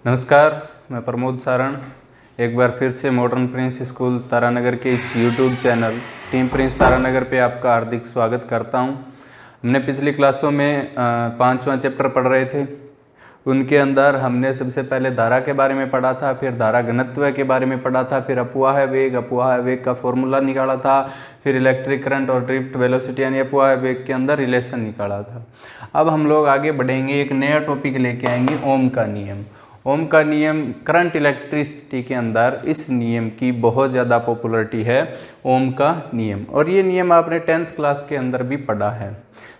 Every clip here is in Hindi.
नमस्कार, मैं प्रमोद सारण एक बार फिर से मॉडर्न प्रिंस स्कूल तारानगर के इस YouTube channel team Prince Taranagar पे आपका हार्दिक स्वागत करता हूं। हमने पिछली क्लासों में 5वां चैप्टर पढ़ रहे थे। उनके अंदर हमने सबसे पहले धारा के बारे में पढ़ा था, फिर धारा घनत्व के बारे में पढ़ा था, फिर अपवाह वेग का फॉर्मूला निकाला था, फिर इलेक्ट्रिक करंट और ड्रिफ्ट वेलोसिटी यानी अपवाह वेग के अंदर रिलेशन निकाला था। अब हम लोग आगे बढ़ेंगे, एक नया टॉपिक लेके आएंगे, ओम का नियम। ओम का नियम करंट इलेक्ट्रिसिटी के अंदर इस नियम की बहुत ज़्यादा पॉपुलरिटी है, ओम का नियम। और ये नियम आपने 10th क्लास के अंदर भी पढ़ा है।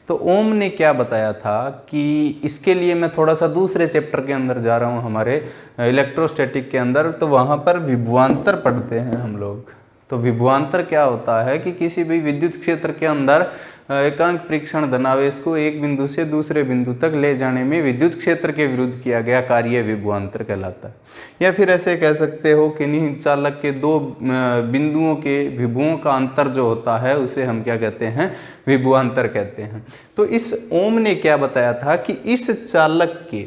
तो ओम ने क्या बताया था कि इसके लिए मैं थोड़ा सा दूसरे चैप्टर के अंदर जा रहा हूँ, हमारे इलेक्ट्रोस्टैटिक के अंदर। तो वहाँ पर विभवांतर पढ़ते हैं हम लोग। तो विभवांतर क्या होता है कि किसी भी विद्युत क्षेत्र के अंदर एकांक परीक्षण धनावेश को एक बिंदु से दूसरे बिंदु तक ले जाने में विद्युत क्षेत्र के विरुद्ध किया गया कार्य विभवांतर कहलाता है। या फिर ऐसे कह सकते हो कि किन्हीं चालक के दो बिंदुओं के विभवों का अंतर जो होता है उसे हम क्या कहते हैं, विभवांतर कहते हैं। तो इस ओम ने क्या बताया था कि इस चालक के,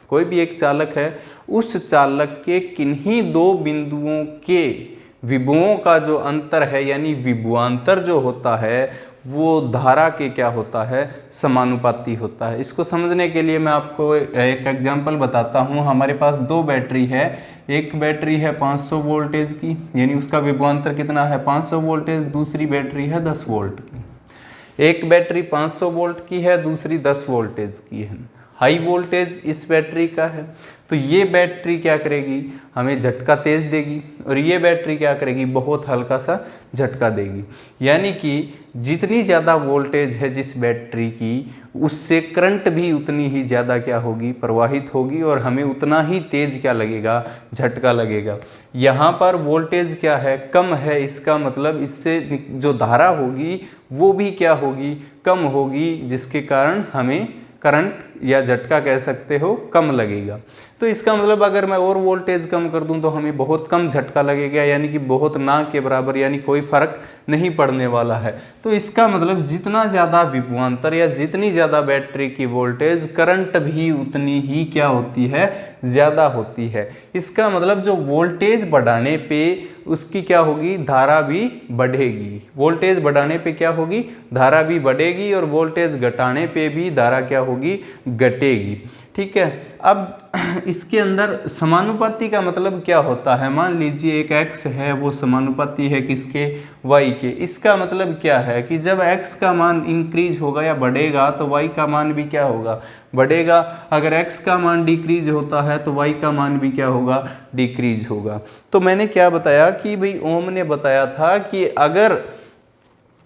कोई भी एक चालक है, उस चालक के किन्हीं दो बिंदुओं के विभवों का जो अंतर है यानी विभवांतर जो होता है वो धारा के क्या होता है, समानुपाती होता है। इसको समझने के लिए मैं आपको एक एग्जांपल बताता हूँ। हमारे पास दो बैटरी है, एक बैटरी है 500 वोल्टेज की यानी उसका विभवांतर कितना है 500 वोल्टेज, दूसरी बैटरी है 10 वोल्ट की। एक बैटरी 500 वोल्ट की है, दूसरी 10 वोल्टेज की है। हाई वोल्टेज इस बैटरी का है, तो ये बैटरी क्या करेगी, हमें झटका तेज देगी, और ये बैटरी क्या करेगी, बहुत हल्का सा झटका देगी। यानी कि जितनी ज़्यादा वोल्टेज है जिस बैटरी की, उससे करंट भी उतनी ही ज़्यादा क्या होगी, प्रवाहित होगी, और हमें उतना ही तेज क्या लगेगा, झटका लगेगा। यहाँ पर वोल्टेज क्या है, कम है, इसका मतलब इससे जो धारा होगी वो भी क्या होगी, कम होगी, जिसके कारण हमें करंट या झटका कह सकते हो कम लगेगा। तो इसका मतलब अगर मैं और वोल्टेज कम कर दूं तो हमें बहुत कम झटका लगेगा, यानी कि बहुत ना के बराबर, यानी कोई फर्क नहीं पड़ने वाला है। तो इसका मतलब जितना ज़्यादा विभवांतर या जितनी ज़्यादा बैटरी की वोल्टेज, करंट भी उतनी ही क्या होती है, ज़्यादा होती है। इसका मतलब जो वोल्टेज बढ़ाने पे उसकी क्या होगी, धारा भी बढ़ेगी। वोल्टेज बढ़ाने पे क्या होगी, धारा भी बढ़ेगी, और वोल्टेज घटाने पे भी धारा क्या होगी, घटेगी। ठीक है। अब इसके अंदर समानुपाती का मतलब क्या होता है, मान लीजिए एक x है, वो समानुपाती है किसके, y के। इसका मतलब क्या है कि जब x का मान इंक्रीज होगा या बढ़ेगा तो y का मान भी क्या होगा, बढ़ेगा। अगर x का मान डिक्रीज होता है तो y का मान भी क्या होगा, डिक्रीज होगा। तो मैंने क्या बताया कि भाई ओम ने बताया था कि अगर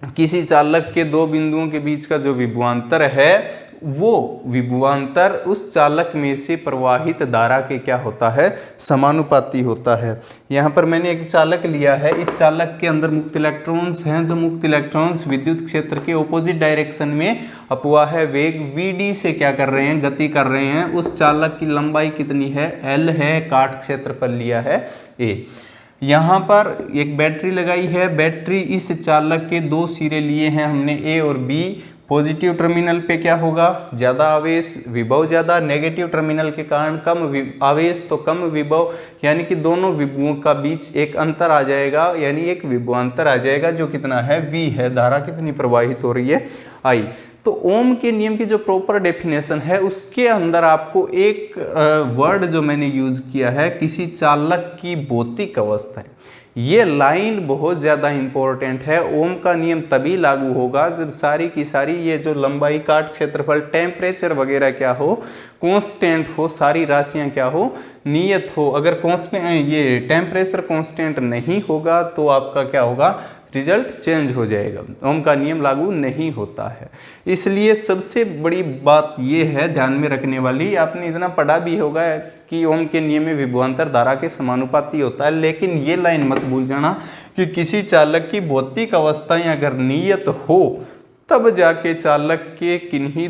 किसी चालक के दो बिंदुओं के बीच का जो विभवांतर है, वो विभवांतर उस चालक में से प्रवाहित धारा के क्या होता है, समानुपाती होता है। यहाँ पर मैंने एक चालक लिया है, इस चालक के अंदर मुक्त इलेक्ट्रॉन्स हैं, जो मुक्त इलेक्ट्रॉन्स विद्युत क्षेत्र के ऑपोजिट डायरेक्शन में अपवाह वेग vd से क्या कर रहे हैं, गति कर रहे हैं। उस चालक की लंबाई कितनी है, l है, काट क्षेत्रफल लिया है a। यहाँ पर एक बैटरी लगाई है, बैटरी इस चालक के दो सिरे लिए हैं हमने a और b। पॉजिटिव टर्मिनल पे क्या होगा, ज़्यादा आवेश, विभव ज़्यादा, नेगेटिव टर्मिनल के कारण कम आवेश तो कम विभव, यानी कि दोनों विभवों का बीच एक अंतर आ जाएगा, यानी एक विभवांतर आ जाएगा जो कितना है, v है। धारा कितनी प्रवाहित हो रही है, I। तो ओम के नियम की जो प्रॉपर डेफिनेशन है उसके अंदर आपको एक वर्ड जो मैंने यूज किया है, किसी चालक की भौतिक अवस्था। ये लाइन बहुत ज़्यादा इंपॉर्टेंट है। ओम का नियम तभी लागू होगा जब सारी की सारी ये जो लंबाई, काट क्षेत्रफल, टेम्परेचर वगैरह क्या हो, कांस्टेंट हो, सारी राशियां क्या हो, नियत हो। अगर कांस्टेंट, ये टेम्परेचर कांस्टेंट नहीं होगा तो आपका क्या होगा, रिजल्ट चेंज हो जाएगा, ओम का नियम लागू नहीं होता है। इसलिए सबसे बड़ी बात ये है ध्यान में रखने वाली, आपने इतना पढ़ा भी होगा कि ओम के नियम में विभवांतर धारा के समानुपाती होता है, लेकिन ये लाइन मत भूल जाना कि किसी चालक की भौतिक अवस्थाएं अगर नियत हो तब जाके चालक के किन्हीं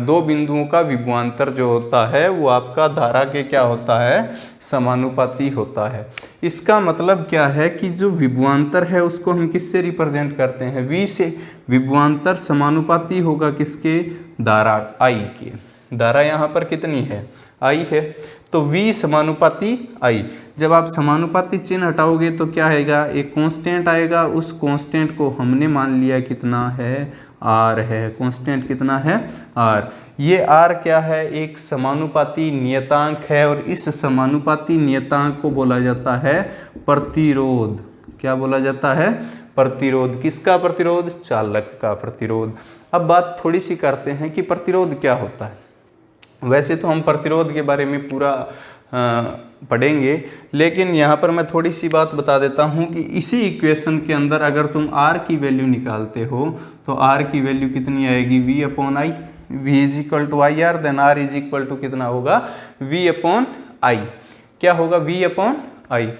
दो बिंदुओं का विभवांतर जो होता है वो आपका धारा के क्या होता है, समानुपाती होता है। इसका मतलब क्या है कि जो विभवांतर है उसको हम किससे रिप्रेजेंट करते हैं, V से। विभवांतर समानुपाती होगा किसके, धारा I के। धारा यहाँ पर कितनी है, I है। तो V समानुपाती I। जब आप समानुपाती चिन्ह हटाओगे तो क्या आएगा, एक कांस्टेंट आएगा, उस कांस्टेंट को हमने मान लिया कितना है, R है। कांस्टेंट कितना है, R। ये R क्या है, एक समानुपाती नियतांक है और इस समानुपाती नियतांक को बोला जाता है प्रतिरोध। क्या बोला जाता है, प्रतिरोध। किसका प्रतिरोध, चालक का प्रतिरोध। अब बात थोड़ी सी करते हैं कि प्रतिरोध क्या होता है। वैसे तो हम प्रतिरोध के बारे में पूरा पढ़ेंगे, लेकिन यहाँ पर मैं थोड़ी सी बात बता देता हूँ कि इसी इक्वेशन के अंदर अगर तुम R की वैल्यू निकालते हो तो R की वैल्यू कितनी आएगी, V upon I. V is equal to I R, then R is equal to कितना होगा, V अपॉन आई। क्या होगा, V अपॉन आई।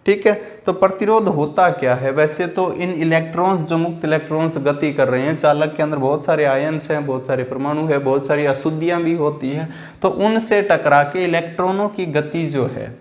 ठीक है, तो प्रतिरोध होता क्या है। वैसे तो इन इलेक्ट्रॉन्स, जो मुक्त इलेक्ट्रॉन्स गति कर रहे हैं, चालक के अंदर बहुत सारे आयन्स हैं, बहुत सारे परमाणु है, बहुत सारी अशुद्धियां भी होती हैं, तो उनसे टकरा के इलेक्ट्रॉनों की गति जो है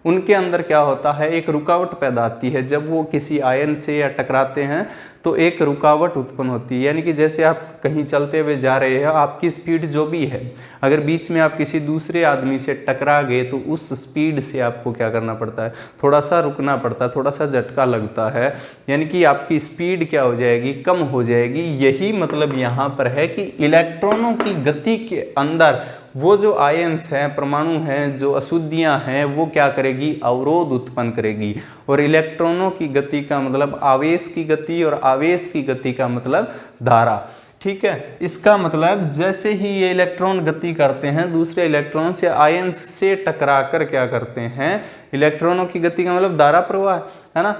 उनके अंदर क्या होता है, एक रुकावट पैदा आती है। जब वो किसी आयन से या टकराते हैं तो एक रुकावट उत्पन्न होती है। यानी कि जैसे आप कहीं चलते हुए जा रहे हैं, आपकी स्पीड जो भी है, अगर बीच में आप किसी दूसरे आदमी से टकरा गए तो उस स्पीड से आपको क्या करना पड़ता है, थोड़ा सा रुकना पड़ता है, थोड़ा सा झटका लगता है। यानी कि आपकी स्पीड क्या हो जाएगी, कम हो जाएगी। यही मतलब यहाँ पर है कि इलेक्ट्रॉनों की गति के अंदर वो जो आयन्स हैं, परमाणु हैं, जो अशुद्धियां हैं, वो क्या करेगी, अवरोध उत्पन्न करेगी। और इलेक्ट्रॉनों की गति का मतलब आवेश की गति, और आवेश की गति का मतलब धारा। ठीक है, इसका मतलब जैसे ही ये इलेक्ट्रॉन गति करते हैं, दूसरे इलेक्ट्रॉन से आयन्स से टकराकर क्या करते हैं, इलेक्ट्रॉनों की गति का मतलब धारा प्रवाह है ना।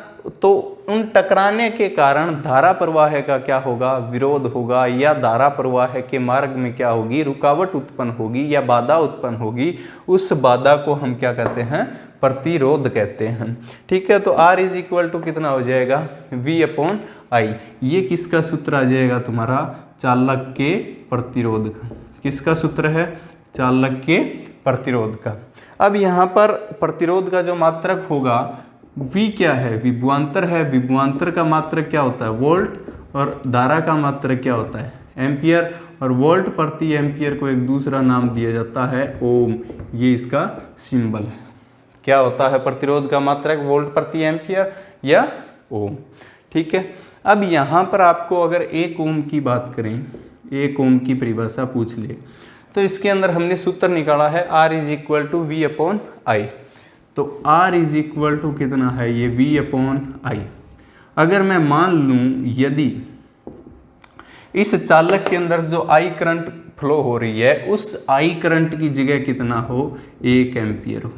तो उन टकराने के कारण धारा प्रवाह का क्या होगा, विरोध होगा, या धारा प्रवाह के मार्ग में क्या होगी, रुकावट उत्पन्न होगी या बाधा उत्पन्न होगी। उस बाधा को हम क्या कहते हैं, प्रतिरोध कहते हैं। ठीक है, तो R इज इक्वल टू कितना हो जाएगा, V अपॉन आई। ये किसका सूत्र आ जाएगा, तुम्हारा चालक के प्रतिरोध का। किसका सूत्र है, चालक के प्रतिरोध का। अब यहाँ पर प्रतिरोध का जो मात्रक होगा, V क्या है, विभवांतर है। विभवांतर का मात्रक क्या होता है, वोल्ट, और धारा का मात्रक क्या होता है, एम्पियर। और वोल्ट प्रति एम्पियर को एक दूसरा नाम दिया जाता है ओम। ये इसका सिंबल है। क्या होता है प्रतिरोध का मात्रक, वोल्ट प्रति एम्पियर या ओम। ठीक है, अब यहाँ पर आपको अगर 1 ओम की बात करें, 1 ओम की परिभाषा पूछ ले, तो इसके अंदर हमने सूत्र निकाला है R is equal to V upon I. तो R इज इक्वल टू कितना है, ये V अपॉन आई। अगर मैं मान लूँ यदि इस चालक के अंदर जो I करंट फ्लो हो रही है, उस I करंट की जगह कितना हो, 1 एम्पियर हो।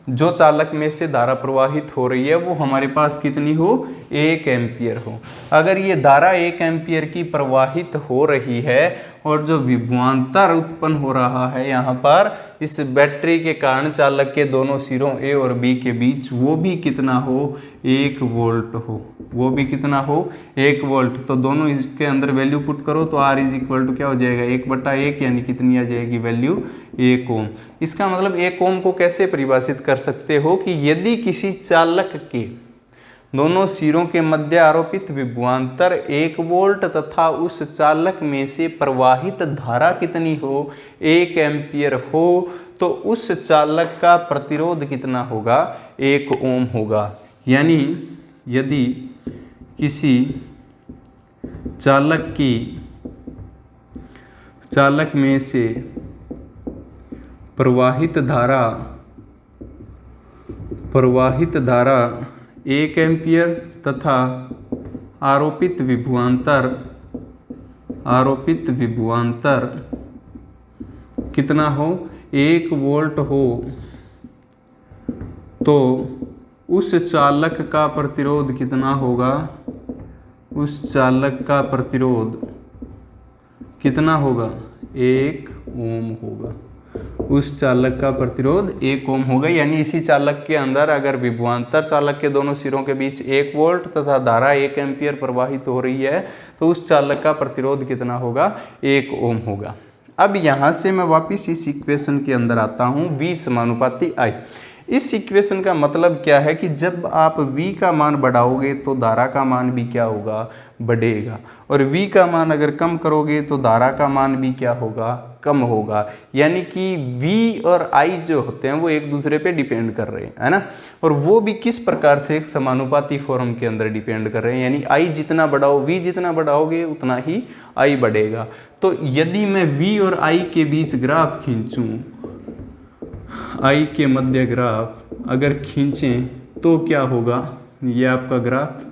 जो चालक में से धारा प्रवाहित हो रही है वो हमारे पास कितनी हो, 1 एम्पियर हो। अगर ये धारा 1 एम्पियर की प्रवाहित हो रही है और जो विभवांतर उत्पन्न हो रहा है यहाँ पर इस बैटरी के कारण चालक के दोनों सिरों A और B के बीच, वो भी कितना हो, 1 वोल्ट हो। वो भी कितना हो, 1 वोल्ट। तो दोनों इसके अंदर वैल्यू पुट करो तो R इज इक्वल टू क्या हो जाएगा, 1/1, यानी कितनी आ जाएगी वैल्यू, 1 ओम। इसका मतलब 1 ओम को कैसे परिभाषित कर सकते हो कि यदि किसी चालक के दोनों सिरों के मध्य आरोपित विभवांतर 1 वोल्ट तथा उस चालक में से प्रवाहित धारा कितनी हो, 1 एम्पियर हो, तो उस चालक का प्रतिरोध कितना होगा, 1 ओम होगा। यानी यदि किसी चालक में से प्रवाहित धारा 1 एम्पियर तथा आरोपित विभवांतर कितना हो, 1 वोल्ट हो, तो उस चालक का प्रतिरोध कितना होगा, उस चालक का प्रतिरोध कितना होगा, 1 ओम होगा। उस चालक का प्रतिरोध 1 ओम होगा। यानी इसी चालक के अंदर अगर विभवांतर चालक के दोनों सिरों के बीच 1 वोल्ट तथा धारा 1 एम्पियर प्रवाहित हो रही है तो उस चालक का प्रतिरोध कितना होगा, 1 ओम होगा। अब यहाँ से मैं वापिस इस इक्वेशन के अंदर आता हूँ, V समानुपाती I। इस इक्वेशन का मतलब क्या है कि जब आप v का मान बढ़ाओगे तो धारा का मान भी क्या होगा, बढ़ेगा, और v का मान अगर कम करोगे तो धारा का मान भी क्या होगा, कम होगा। यानी कि v और i जो होते हैं वो एक दूसरे पे डिपेंड कर रहे हैं, है ना, और वो भी किस प्रकार से, एक समानुपाती फॉर्म के अंदर डिपेंड कर रहे हैं। यानी i जितना बढ़ाओ, v जितना बढ़ाओगे उतना ही i बढ़ेगा। तो यदि मैं v और i के बीच ग्राफ खींचूं, i के मध्य ग्राफ अगर खींचें तो क्या होगा, ये आपका ग्राफ,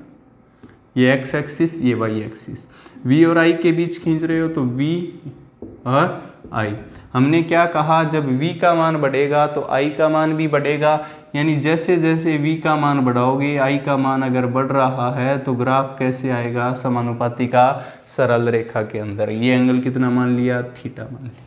ये x एक्सिस, ये y एक्सिस, v और i के बीच खींच रहे हो तो v और i। हमने क्या कहा, जब v का मान बढ़ेगा तो i का मान भी बढ़ेगा। यानी जैसे जैसे v का मान बढ़ाओगे, i का मान अगर बढ़ रहा है तो ग्राफ कैसे आएगा, समानुपाती का सरल रेखा के अंदर। ये एंगल कितना मान लिया, थीटा मान लिया।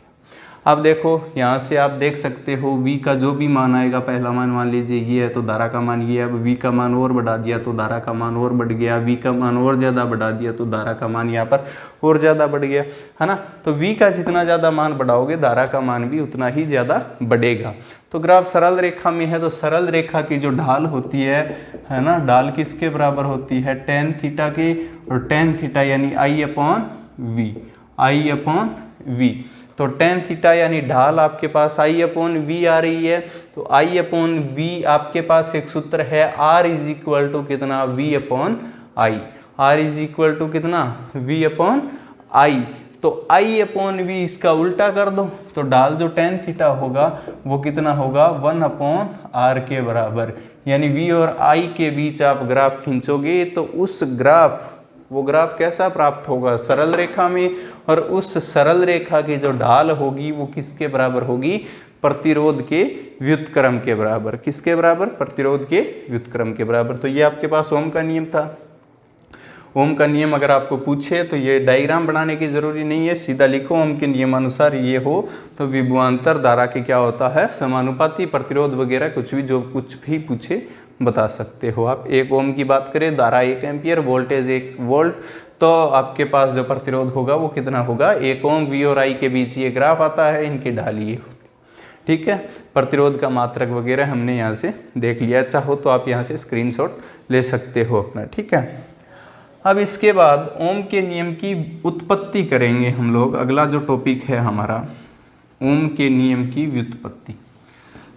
अब देखो यहाँ से आप देख सकते हो v का जो भी मान आएगा, पहला मान मान लीजिए ये है तो धारा का मान ये है। अब v का मान और बढ़ा दिया तो धारा का मान और बढ़ गया, v का मान और ज़्यादा बढ़ा दिया तो धारा का मान यहाँ पर और ज़्यादा बढ़ गया, है ना। तो v का जितना ज़्यादा मान बढ़ाओगे धारा का मान भी उतना ही ज़्यादा बढ़ेगा। तो ग्राफ सरल रेखा में है तो सरल रेखा की जो ढाल होती है ना, ढाल किसके बराबर होती है, टेन थीटा के, और टेन थीटा यानी i अपॉन v। तो टेन थीटा यानी ढाल आपके पास i अपॉन v आ रही है। तो i अपॉन v आपके पास एक सूत्र है, r इज इक्वल टू कितना, v upon i। r is equal to कितना, v अपॉन i। तो i अपॉन v इसका उल्टा कर दो तो ढाल जो टेन थीटा होगा वो कितना होगा, 1 अपॉन r के बराबर। यानी v और i के बीच आप ग्राफ खींचोगे तो उस ग्राफ, वो ग्राफ कैसा प्राप्त होगा, सरल रेखा में, और उस सरल रेखा की जो ढाल होगी वो किसके बराबर होगी, प्रतिरोध के व्युत्क्रम के बराबर। किसके बराबर, प्रतिरोध के व्युत्क्रम के बराबर। तो ये आपके पास ओम का नियम था। ओम का नियम अगर आपको पूछे तो ये डायग्राम बनाने की जरूरी नहीं है, सीधा लिखो ओम के नियमानुसार ये हो तो विभवांतर धारा के क्या होता है, समानुपाती, प्रतिरोध वगैरह कुछ भी, जो कुछ भी पूछे बता सकते हो आप। 1 ओम की बात करें, धारा 1 एम्पियर, वोल्टेज 1 वोल्ट, तो आपके पास जो प्रतिरोध होगा वो कितना होगा, 1 ओम। v और i के बीच ये ग्राफ आता है, इनकी ढाल ये होती है, ठीक है। प्रतिरोध का मात्रक वगैरह हमने यहाँ से देख लिया, चाहो तो आप यहाँ से स्क्रीनशॉट ले सकते हो अपना, ठीक है। अब इसके बाद ओम के नियम की उत्पत्ति करेंगे हम लोग। अगला जो टॉपिक है हमारा, ओम के नियम की व्युत्पत्ति।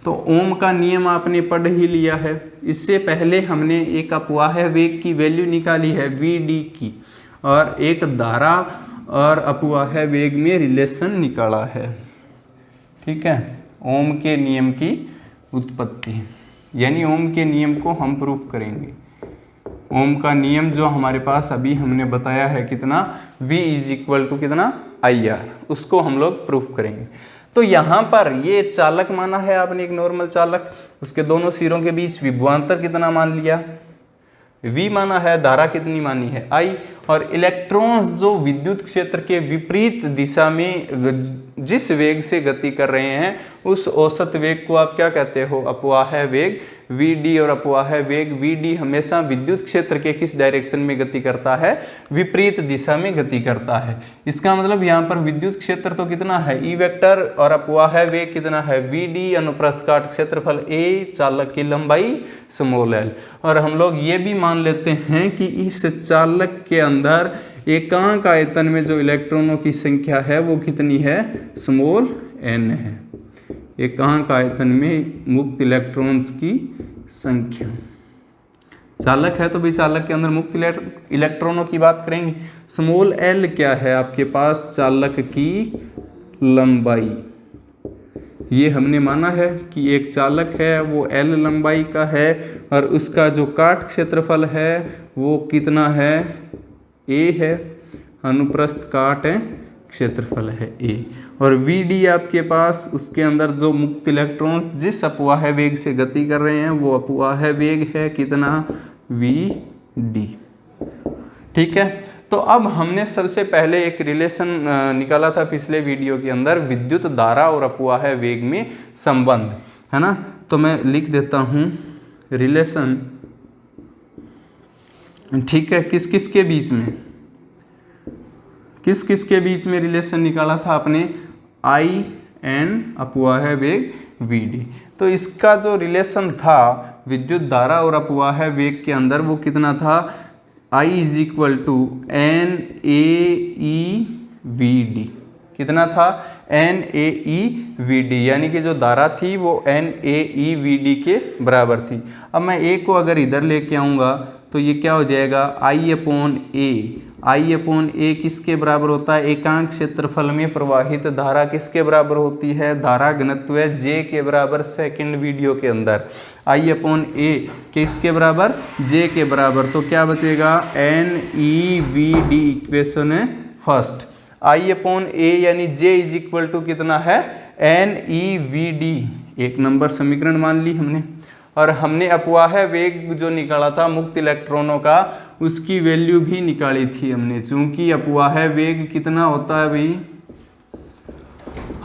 तो ओम का नियम आपने पढ़ ही लिया है। इससे पहले हमने एक अपवाह वेग की वैल्यू निकाली है Vd की, और एक धारा और अपवाह वेग में रिलेशन निकाला है, ठीक है। ओम के नियम की उत्पत्ति यानी ओम के नियम को हम प्रूफ करेंगे। ओम का नियम जो हमारे पास अभी हमने बताया है कितना, V इज इक्वल टू कितना, IR, उसको हम लोग प्रूफ करेंगे। तो यहाँ पर ये चालक माना है आपने, एक नॉर्मल चालक, उसके दोनों सिरों के बीच विभवांतर कितना मान लिया, V माना है, धारा कितनी मानी है, I, और इलेक्ट्रॉन्स जो विद्युत क्षेत्र के विपरीत दिशा में जिस वेग से गति कर रहे हैं उस औसत वेग को आप क्या कहते हो, अपवाह वेग Vd। और अपवाह वेग Vd हमेशा विद्युत क्षेत्र के किस डायरेक्शन में गति करता है, विपरीत दिशा में गति करता है। इसका मतलब यहाँ पर विद्युत क्षेत्र तो कितना है, E वेक्टर, और अपवाह वेग कितना है, Vd, अनुप्रस्थ काट क्षेत्रफल A, चालक की लंबाई स्मॉल l। और हम लोग ये भी मान लेते हैं कि इस चालक के अंदर एकांक आयतन में जो इलेक्ट्रॉनों की संख्या है वो कितनी है, स्मॉल n है। एकांक आयतन में मुक्त इलेक्ट्रॉन्स की संख्या, चालक है तो भी चालक के अंदर मुक्त इलेक्ट्रॉनों की बात करेंगे। स्मॉल l क्या है आपके पास, चालक की लंबाई। ये हमने माना है कि एक चालक है वो l लंबाई का है, और उसका जो काट क्षेत्रफल है वो कितना है, a है, अनुप्रस्थ काट है क्षेत्रफल है a। और Vd आपके पास, उसके अंदर जो मुक्त इलेक्ट्रॉन्स जिस अपवाह वेग से गति कर रहे हैं वो अपवाह वेग है कितना, Vd, ठीक है। तो अब हमने सबसे पहले एक रिलेशन निकाला था पिछले वीडियो के अंदर, विद्युत धारा और अपवाह वेग में संबंध, है ना। तो मैं लिख देता हूँ रिलेशन, ठीक है। किस किस के बीच में, किस किस के बीच में रिलेशन निकाला था आपने, I एंड अपवाह वेग Vd। तो इसका जो रिलेशन था विद्युत धारा और अपवाह वेग के अंदर वो कितना था, I is equal to N A E V D. कितना था, N A E V D, यानी कि जो धारा थी वो N A E V D के बराबर थी। अब मैं ए को अगर इधर लेके आऊँगा तो ये क्या हो जाएगा, आई अपॉन ए। आई अपॉन ए किसके बराबर होता है, एकांक क्षेत्रफल में प्रवाहित धारा किसके बराबर होती है, धारा घनत्व है जे के बराबर। सेकंड वीडियो के अंदर आई अपॉन ए किसके बराबर, जे के बराबर। तो क्या बचेगा, N E V D, equation है फर्स्ट। आई अपॉन ए यानी जे इज इक्वल टू कितना है, एन ई वी डी, एक नंबर समीकरण मान ली हमने। और हमने अपवाह वेग जो निकाला था मुक्त इलेक्ट्रॉनों का, उसकी वैल्यू भी निकाली थी हमने। चूंकि अपवाह वेग कितना होता है भाई,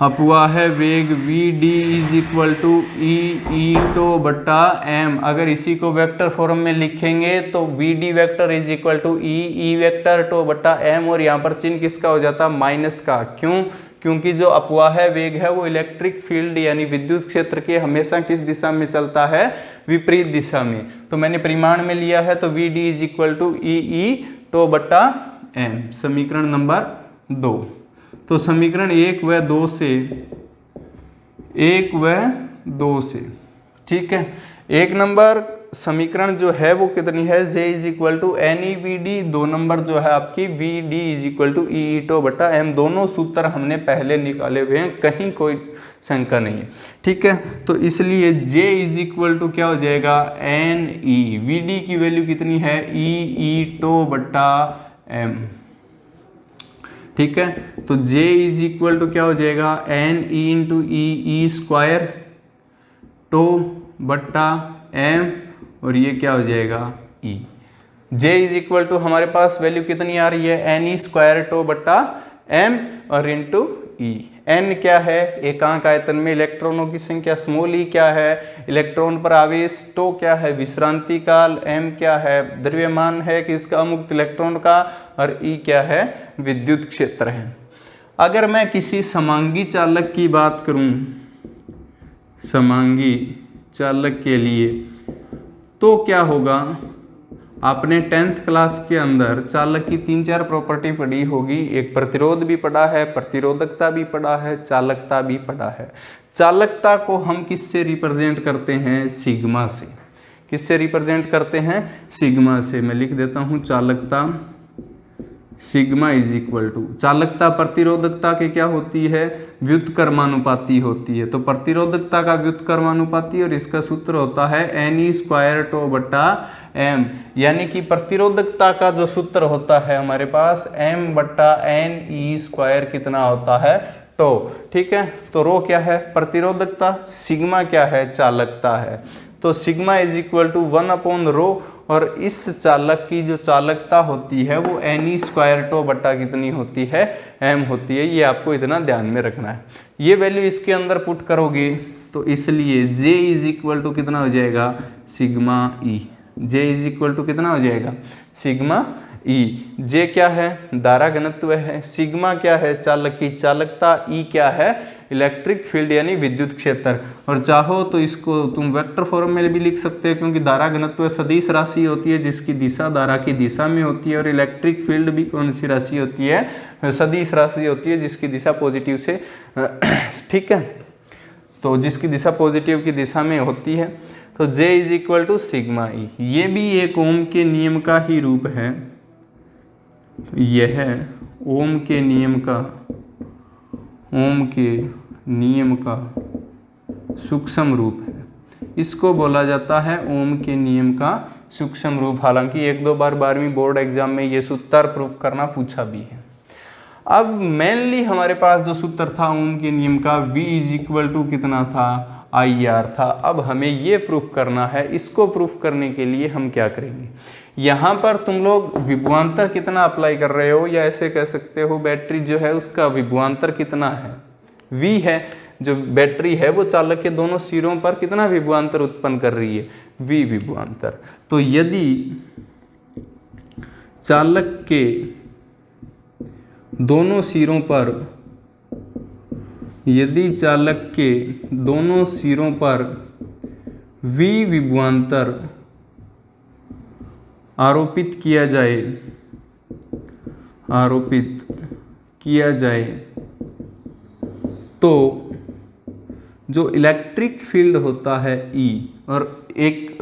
अपवाह वेग V D is equal to E tau बटा एम। अगर इसी को वेक्टर फॉर्म में लिखेंगे तो V D vector is equal to E vector tau बटा एम, और यहाँ पर चिन्ह किसका हो जाता, माइनस का। क्यों, क्योंकि जो अपवाह वेग है वो इलेक्ट्रिक फील्ड यानी विद्युत क्षेत्र के हमेशा किस दिशा में चलता है, विपरीत दिशा में। तो मैंने परिमाण में लिया है तो V D is equal to E tau बटा एम, समीकरण नंबर 2। तो समीकरण 1 व 2 से, ठीक है। 1 नंबर समीकरण जो है वो कितनी है, J is equal to N E V D. 2 नंबर जो है आपकी V D is equal to E tau बटा एम। दोनों सूत्र हमने पहले निकाले हुए हैं, कहीं कोई शंका नहीं है, ठीक है। तो इसलिए J इज इक्वल टू क्या हो जाएगा, एन ई, वी डी की वैल्यू कितनी है, ई टो बटा एम, ठीक है। तो J इज इक्वल टू क्या हो जाएगा, N E into E square tau बटा एम, और ये क्या हो जाएगा E। J is equal to हमारे पास वैल्यू कितनी आ रही है, एन ई स्क्वायर टो बटा एम और इंटू ई। एन क्या है, एकांक आयतन में इलेक्ट्रॉनों की संख्या, स्मॉल ई क्या है, इलेक्ट्रॉन पर आवेश, टो क्या है विश्रांति काल, एम क्या है द्रव्यमान है किसका, मुक्त इलेक्ट्रॉन का, और ई क्या है विद्युत क्षेत्र है। अगर मैं किसी समांगी चालक की बात करूं, समांगी चालक के लिए, तो क्या होगा, आपने 10th क्लास के अंदर चालक की 3-4 प्रॉपर्टी पढ़ी होगी। एक प्रतिरोध भी पढ़ा है, प्रतिरोधकता भी पढ़ा है, चालकता भी पढ़ा है। चालकता को हम किससे रिप्रेजेंट करते हैं, सिग्मा से। किससे रिप्रेजेंट करते हैं, सिग्मा से। मैं लिख देता हूं चालकता, सिग्मा इज इक्वल टू, चालकता प्रतिरोधकता के क्या होती है, व्युत्क्रमानुपाती होती है। तो प्रतिरोधकता का व्युत्क्रमानुपाती, और इसका सूत्र होता है एन ई स्क्वायर टो बटा एम, यानी कि प्रतिरोधकता का जो सूत्र होता है हमारे पास एम बटा एन ई स्क्वायर कितना होता है, टो, ठीक है। तो रो क्या है प्रतिरोधकता, सिग्मा क्या है चालकता है। तो sigma is equal to 1 upon rho, और इस चालक की जो चालकता होती है वो एन ई स्क्वायर टो बटा कितनी होती है, एम होती है। ये आपको इतना ध्यान में रखना है। ये वैल्यू इसके अंदर पुट करोगे तो इसलिए J इज इक्वल टू कितना हो जाएगा, sigma E. J is equal to कितना हो जाएगा, सिग्मा ई। J क्या है, धारा घनत्व है, सिग्मा क्या है चालक की चालकता, ई क्या है इलेक्ट्रिक फील्ड यानी विद्युत क्षेत्र। और चाहो तो इसको तुम वेक्टर फॉर्म में भी लिख सकते हो, क्योंकि धारा घनत्व सदिश राशि होती है जिसकी दिशा धारा की दिशा में होती है, और इलेक्ट्रिक फील्ड भी कौन सी राशि होती है, सदिश राशि होती है जिसकी दिशा पॉजिटिव से, ठीक है। तो जिसकी दिशा पॉजिटिव की दिशा में होती है। तो J is equal to sigma E. ये भी एक ओम के नियम का ही रूप है। यह ओम के नियम का, ओम के नियम का सूक्ष्म रूप है। इसको बोला जाता है ओम के नियम का सूक्ष्म रूप। हालांकि 1-2 बार 12वीं बोर्ड एग्जाम में ये सूत्र प्रूफ करना पूछा भी है। अब मेनली हमारे पास जो सूत्र था ओम के नियम का, V इज इक्वल टू कितना था, IR था। अब हमें ये प्रूफ करना है। इसको प्रूफ करने के लिए हम क्या करेंगे, यहाँ पर तुम लोग विभवांतर कितना अप्लाई कर रहे हो, या ऐसे कह सकते हो बैटरी जो है उसका विभवांतर कितना है, V है। जो बैटरी है वो चालक के दोनों सिरों पर कितना विभवांतर उत्पन्न कर रही है, V विभवांतर। तो यदि चालक के दोनों सिरों पर, यदि चालक के दोनों सिरों पर V विभवांतर आरोपित किया जाए तो जो इलेक्ट्रिक फील्ड होता है E और एक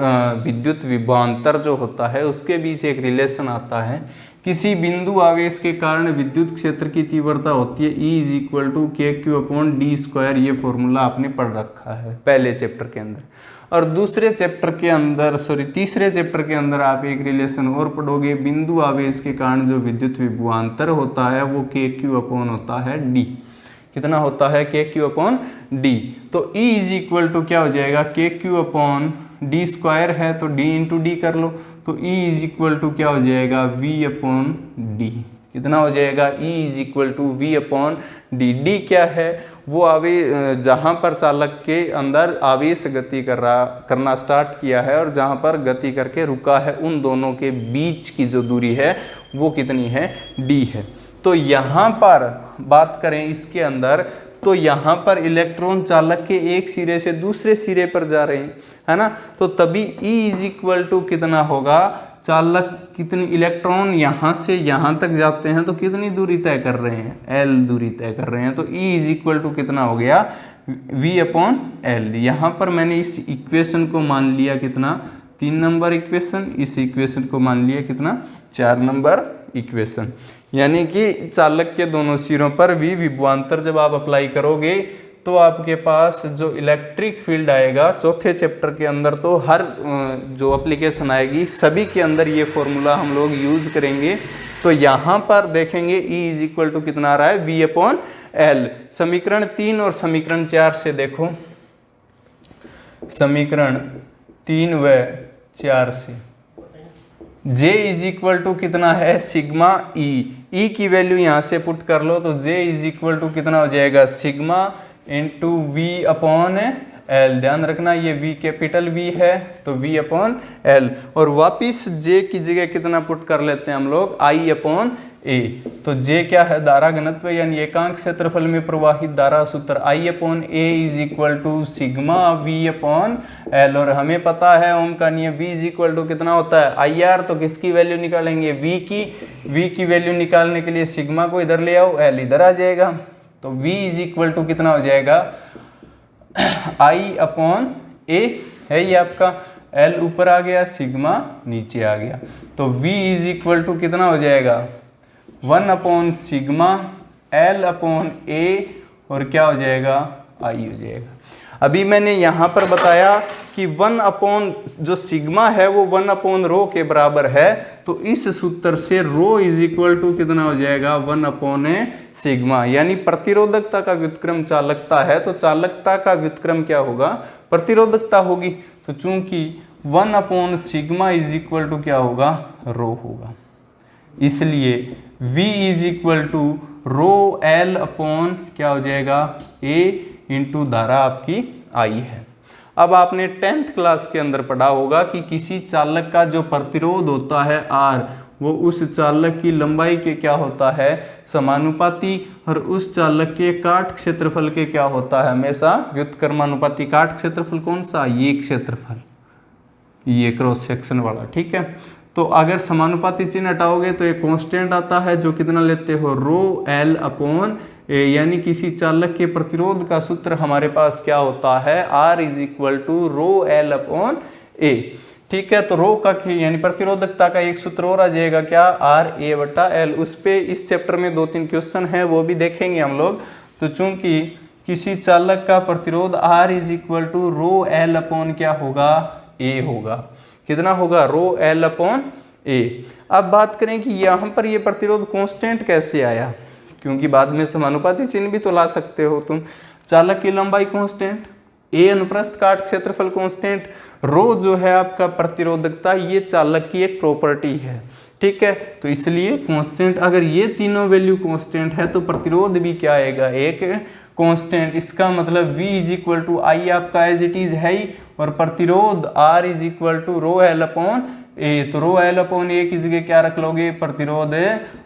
विद्युत विभवांतर जो होता है उसके बीच एक रिलेशन आता है। किसी बिंदु आवेश के कारण विद्युत क्षेत्र की तीव्रता होती है E = kq/d²। ये फॉर्मूला आपने पढ़ रखा है पहले चैप्टर के अंदर। और दूसरे चैप्टर के अंदर तीसरे चैप्टर के अंदर आप एक रिलेशन और पढ़ोगे, बिंदु आवेश के कारण जो विद्युत विभवांतर होता है वो kq/ होता है d। कितना होता है? kq/d। तो E = क्या हो जाएगा? kq/d² है तो d × d कर लो, तो E = क्या हो जाएगा? V/d। कितना हो जाएगा? E = V/d। d क्या है? वो आवेश जहाँ पर चालक के अंदर आवेश गति करना स्टार्ट किया है और जहाँ पर गति करके रुका है, उन दोनों के बीच की जो दूरी है वो कितनी है? d है। तो यहाँ पर बात करें इसके अंदर, तो यहाँ पर इलेक्ट्रॉन चालक के एक सिरे से दूसरे सिरे पर जा रहे हैं, है ना। तो तभी E = कितना होगा? चालक कितनी इलेक्ट्रॉन यहाँ से यहाँ तक जाते हैं तो कितनी दूरी तय कर रहे हैं? L दूरी तय कर रहे हैं। तो E = कितना हो गया? V/L। यहाँ पर मैंने इस इक्वेशन को मान लिया कितना? 3 नंबर इक्वेशन। इस इक्वेशन को मान लिया कितना? 4 नंबर इक्वेशन। यानी कि चालक के दोनों सिरों पर V विभवांतर जब आप अप्लाई करोगे तो आपके पास जो इलेक्ट्रिक फील्ड आएगा चौथे चैप्टर के अंदर, तो हर जो एप्लीकेशन आएगी सभी के अंदर ये फॉर्मूला हम लोग यूज करेंगे। तो यहाँ पर देखेंगे E = कितना आ रहा है? V/L। समीकरण 3 और समीकरण 4 से देखो, समीकरण 3 व 4 से J = कितना है? सिग्मा E की वैल्यू यहाँ से पुट कर लो तो J = कितना हो जाएगा? Sigma × V/L। ध्यान रखना ये V कैपिटल V है तो V/L, और वापिस J की जगह कितना पुट कर लेते हैं हम लोग? I/A। तो J क्या है? धारा घनत्व यानी एकांक क्षेत्रफल में प्रवाहित धारा सूत्र I/A = सिग्मा V/L। और हमें पता है ओम का नियम V = कितना होता है? IR। तो किसकी वैल्यु निकालेंगे? V की वैल्यु निकालने के लिए सिग्मा को इधर ले आओ, L इधर आ जाएगा। तो V = कितना हो जाएगा? I/A है ये आपका, L ऊपर आ गया, सिग्मा नीचे आ गया। तो V = कितना हो जाएगा? 1/सिग्मा L/A और क्या हो जाएगा? I हो जाएगा। अभी मैंने यहाँ पर बताया कि जो सिग्मा है वो 1/ρ के बराबर है, तो इस सूत्र से ρ कितना हो जाएगा? 1/A sigma. यानी प्रतिरोधकता का व्युत्क्रम चालकता है, तो चालकता का व्युत्क्रम क्या होगा? प्रतिरोधकता होगी। तो चूंकि 1/सिग्मा = क्या होगा? ρ होगा। इसलिए V = ρL/ क्या हो जाएगा? A × धारा आपकी I है। अब आपने 10th क्लास के अंदर पढ़ा होगा कि किसी चालक का जो प्रतिरोध होता है R, वो उस चालक की लंबाई के क्या होता है? समानुपाती, और उस चालक के काट क्षेत्रफल के क्या होता है? हमेशा व्युत्क्रमानुपाती। काट क्षेत्रफल कौन सा? ये क्षेत्रफल, ये क्रॉस सेक्शन वाला, ठीक है। तो अगर समानुपाती चिन्ह हटाओगे तो एक कांस्टेंट आता है जो कितना लेते हो? ρL/A। यानी किसी चालक के प्रतिरोध का सूत्र हमारे पास क्या होता है? R = ρL/A। ठीक है। तो रो का यानी प्रतिरोधकता का एक सूत्र और आ जाएगा क्या? RA/L। उस पे इस चैप्टर में 2-3 क्वेश्चन है, वो भी देखेंगे हम लोग। तो चूंकि किसी चालक का प्रतिरोध R = ρL/ क्या होगा? A होगा। कितना होगा? ρL/A। अब बात करें कि यहाँ पर ये प्रतिरोध कांस्टेंट कैसे आया, क्योंकि बाद में समानुपाती चिन्ह भी तो ला सकते हो तुम। चालक की लंबाई कांस्टेंट, A अनुप्रस्थ काट क्षेत्रफल कांस्टेंट, रो जो है आपका प्रतिरोधकता, ये चालक की एक प्रॉपर्टी है, ठीक है। तो इसलिए कांस्टेंट, अगर ये तीनों वैल्यू कांस्टेंट है तो प्रतिरोध भी क्या आएगा? एक कांस्टेंट। इसका मतलब V = I आपका एज इट इज है ही, और प्रतिरोध R = ρL/A। तो ρL/A की जगह क्या रख लोगे? प्रतिरोध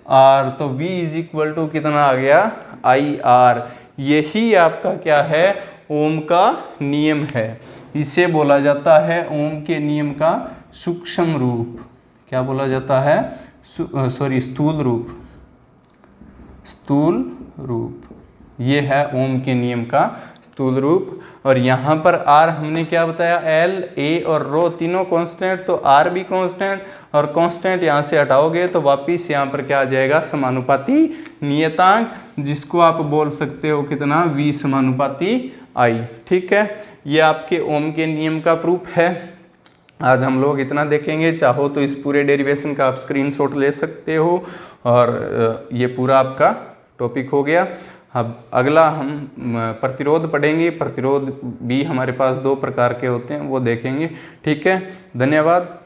R। तो V = कितना आ गया? IR। यही आपका क्या है? ओम का नियम है। इसे बोला जाता है ओम के नियम का सूक्ष्म रूप। क्या बोला जाता है? स्थूल रूप। स्थूल रूप, ये है ओम के नियम का स्थूल रूप। और यहाँ पर आर हमने क्या बताया? एल, ए और रो तीनों कांस्टेंट, तो आर भी कांस्टेंट, और कांस्टेंट यहाँ से हटाओगे तो वापिस यहाँ पर क्या आ जाएगा? समानुपाती नियतांक, जिसको आप बोल सकते हो कितना? V समानुपाती I। ठीक है, ये आपके ओम के नियम का प्रूफ है। आज हम लोग इतना देखेंगे। चाहो तो इस पूरे डेरिवेशन का आप स्क्रीनशॉट ले सकते हो, और ये पूरा आपका टॉपिक हो गया। अब अगला हम प्रतिरोध पढ़ेंगे। प्रतिरोध भी हमारे पास 2 प्रकार के होते हैं, वो देखेंगे। ठीक है, धन्यवाद।